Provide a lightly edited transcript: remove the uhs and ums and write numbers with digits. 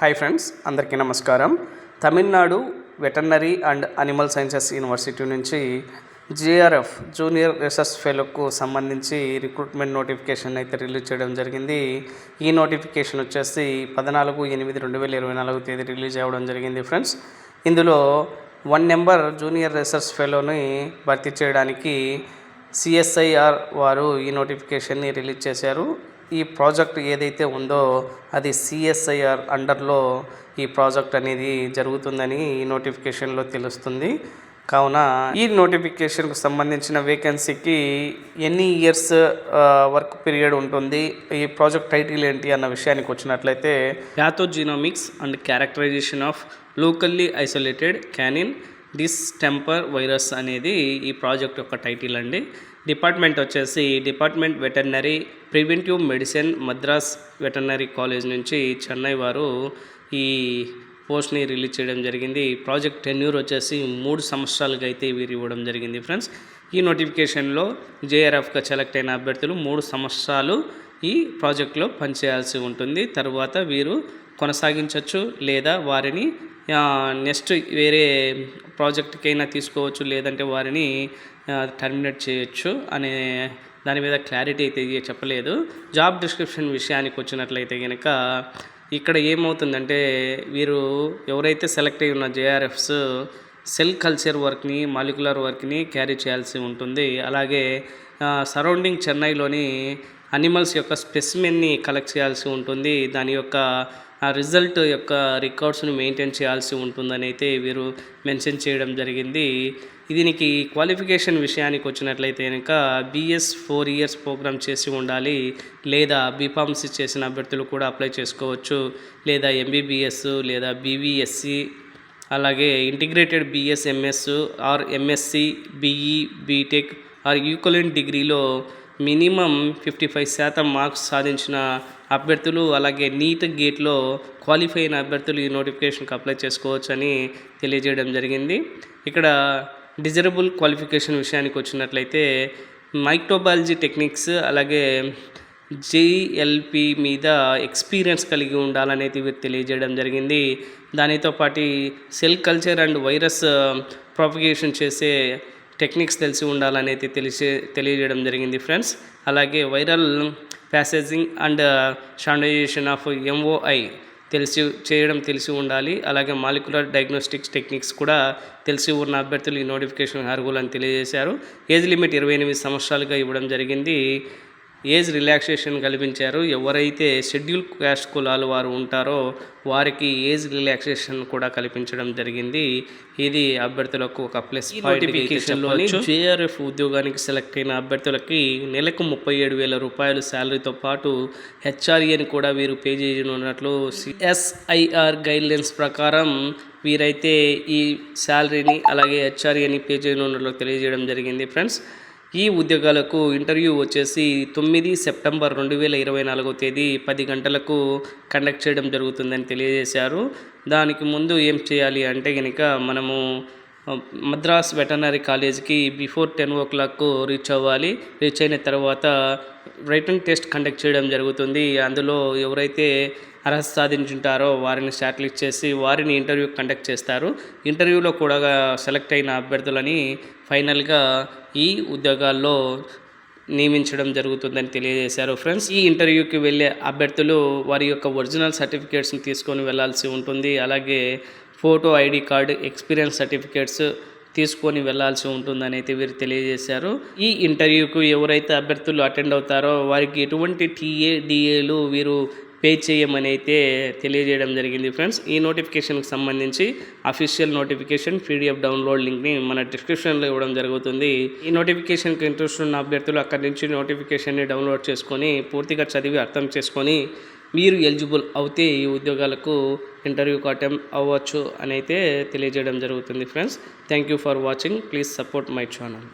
Hi friends, అందరికీ నమస్కారం. Tamil Nadu veterinary and animal sciences university నుంచి జేఆర్ఎఫ్ జూనియర్ రీసెర్చ్ ఫెలోకు సంబంధించి రిక్రూట్మెంట్ నోటిఫికేషన్ అయితే రిలీజ్ చేయడం జరిగింది. ఈ నోటిఫికేషన్ వచ్చేసి 14/8/2024 తేదీ రిలీజ్ అవ్వడం జరిగింది ఫ్రెండ్స్. ఇందులో 1 నెంబర్ జూనియర్ రీసెర్చ్ ఫెలోని భర్తీ చేయడానికి సిఎస్ఐఆర్ వారు ఈ నోటిఫికేషన్ని రిలీజ్ చేశారు. ఈ ప్రాజెక్ట్ ఏదైతే ఉందో అది సిఎస్ఐఆర్ అండర్లో ఈ ప్రాజెక్ట్ అనేది జరుగుతుందని ఈ నోటిఫికేషన్లో తెలుస్తుంది. కావున ఈ నోటిఫికేషన్కు సంబంధించిన వేకెన్సీకి ఎన్ని ఇయర్స్ వర్క్ పీరియడ్ ఉంటుంది, ఈ ప్రాజెక్ట్ టైటిల్ ఏంటి అన్న విషయానికి వచ్చినట్లయితే pathogenomics and characterization of locally isolated canine distemper virus అనేది ఈ ప్రాజెక్ట్ యొక్క టైటిల్ అండి. డిపార్ట్మెంట్ వచ్చేసి department veterinary preventive medicine Madras veterinary college నుంచి చెన్నై వారు ఈ పోస్ట్ని రిలీజ్ చేయడం జరిగింది. ప్రాజెక్ట్ టెన్యూర్ వచ్చేసి 3 సంవత్సరాలుగా అయితే వీరు ఇవ్వడం జరిగింది ఫ్రెండ్స్. ఈ నోటిఫికేషన్లో జేఆర్ఎఫ్గా సెలెక్ట్ అయిన అభ్యర్థులు 3 సంవత్సరాలు ఈ ప్రాజెక్ట్లో పనిచేయాల్సి ఉంటుంది. తర్వాత వీరు కొనసాగించవచ్చు లేదా వారిని నెక్స్ట్ వేరే ప్రాజెక్ట్కైనా తీసుకోవచ్చు, లేదంటే వారిని టర్మినేట్ చేయొచ్చు అనే దాని మీద క్లారిటీ అయితే చెప్పలేదు. జాబ్ డిస్క్రిప్షన్ విషయానికి వచ్చినట్లయితే కనుక ఇక్కడ ఏమవుతుందంటే వీరు ఎవరైతే సెలెక్ట్ అయి ఉన్న జేఆర్ఎఫ్స్ సెల్ కల్చర్ వర్క్ని, మాలిక్యులర్ వర్క్ని క్యారీ చేయాల్సి ఉంటుంది. అలాగే సరౌండింగ్ చెన్నైలోని అనిమల్స్ యొక్క స్పెసిమెన్ని కలెక్ట్ చేయాల్సి ఉంటుంది. దాని యొక్క రిజల్ట్ యొక్క రికార్డ్స్ను మెయింటైన్ చేయాల్సి ఉంటుందని అయితే వీరు మెన్షన్ చేయడం జరిగింది. దీనికి క్వాలిఫికేషన్ విషయానికి వచ్చినట్లయితే కనుక బిఎస్ 4 ఇయర్స్ ప్రోగ్రామ్ చేసి ఉండాలి, లేదా బీఫార్మసీ చేసిన అభ్యర్థులు కూడా అప్లై చేసుకోవచ్చు, లేదా ఎంబీబీఎస్ లేదా బీవీఎస్సి, అలాగే integrated BSMS or MSc, BE, BTech or equivalent డిగ్రీలో మినిమం 55% మార్క్స్ సాధించిన అభ్యర్థులు, అలాగే నీట్ గేట్లో క్వాలిఫై అయిన అభ్యర్థులు ఈ నోటిఫికేషన్కి అప్లై చేసుకోవచ్చు అని తెలియజేయడం జరిగింది. ఇక్కడ డిజరబుల్ క్వాలిఫికేషన్ విషయానికి వచ్చినట్లయితే మైక్రోబయాలజీ టెక్నిక్స్ అలాగే జేఎల్పి మీద ఎక్స్పీరియన్స్ కలిగి ఉండాలనేది వీరు తెలియజేయడం జరిగింది. దానితో పాటు cell culture and virus propagation చేసే టెక్నిక్స్ తెలిసి ఉండాలనేది తెలియజేయడం జరిగింది ఫ్రెండ్స్. అలాగే viral passaging and standardization of MOI తెలిసి ఉండాలి. అలాగే మాలిక్యులర్ డయాగ్నోస్టిక్స్ టెక్నిక్స్ కూడా తెలిసి ఉన్న అభ్యర్థులు ఈ నోటిఫికేషన్ అర్హులని తెలియజేశారు. ఏజ్ లిమిట్ 28 సంవత్సరాలుగా ఇవ్వడం జరిగింది. ఏజ్ రిలాక్సేషన్ కల్పించారు. ఎవరైతే షెడ్యూల్ క్యాస్ట్ కులాలు వారు ఉంటారో వారికి ఏజ్ రిలాక్సేషన్ కూడా కల్పించడం జరిగింది. ఇది అభ్యర్థులకు ఒక ప్లస్ నోటిఫికేషన్లోని జేఆర్ఎఫ్ ఉద్యోగానికి సెలెక్ట్ అయిన అభ్యర్థులకి నెలకు 37,000 రూపాయలు శాలరీతో పాటు హెచ్ఆర్ఏని కూడా వీరు పే చేయనున్నట్లు సిఎస్ఐఆర్ గైడ్లైన్స్ ప్రకారం వీరైతే ఈ శాలరీని అలాగే హెచ్ఆర్ఏని పే చేయనున్నట్లు తెలియజేయడం జరిగింది ఫ్రెండ్స్. ఈ ఉద్యోగాలకు ఇంటర్వ్యూ వచ్చేసి 9 సెప్టెంబర్ 2024 తేదీ 10 గంటలకు కండక్ట్ చేయడం జరుగుతుందని తెలియజేశారు. దానికి ముందు ఏం చేయాలి అంటే కనుక మనము మద్రాస్ వెటర్నరీ కాలేజ్కి బిఫోర్ 10 o'clock రీచ్ అవ్వాలి. రీచ్ అయిన తర్వాత రిటన్ టెస్ట్ కండక్ట్ చేయడం జరుగుతుంది. అందులో ఎవరైతే అర్హత సాధించుంటారో వారిని షార్ట్ లిస్ట్ చేసి వారిని ఇంటర్వ్యూ కండక్ట్ చేస్తారు. ఇంటర్వ్యూలో కూడా సెలెక్ట్ అయిన అభ్యర్థులని ఫైనల్గా ఈ ఉద్యోగాల్లో నియమించడం జరుగుతుందని తెలియజేశారు ఫ్రెండ్స్. ఈ ఇంటర్వ్యూకి వెళ్ళే అభ్యర్థులు వారి యొక్క ఒరిజినల్ సర్టిఫికేట్స్ని తీసుకొని వెళ్ళాల్సి ఉంటుంది. అలాగే photo, ID card, experience certificates తీసుకొని వెళ్ళాల్సి ఉంటుందని అయితే వీరు తెలియజేశారు. ఈ ఇంటర్వ్యూకు ఎవరైతే అభ్యర్థులు అటెండ్ అవుతారో వారికి ఎటువంటి డిఏలు వీరు పే చేయమని అయితే తెలియజేయడం జరిగింది ఫ్రెండ్స్. ఈ నోటిఫికేషన్కి సంబంధించి అఫీషియల్ నోటిఫికేషన్ పీడిఎఫ్ డౌన్లోడ్ లింక్ని మన డిస్క్రిప్షన్లో ఇవ్వడం జరుగుతుంది. ఈ నోటిఫికేషన్కి ఇంట్రెస్ట్ ఉన్న అభ్యర్థులు అక్కడి నుంచి నోటిఫికేషన్ని డౌన్లోడ్ చేసుకొని పూర్తిగా చదివి అర్థం చేసుకొని మీరు ఎలిజిబుల్ అవుతే ఈ ఉద్యోగాలకు ఇంటర్వ్యూకి అటెంప్ట్ అవ్వచ్చు అని అయితే తెలియజేయడం జరుగుతుంది friends. Thank you for watching. Please support my channel.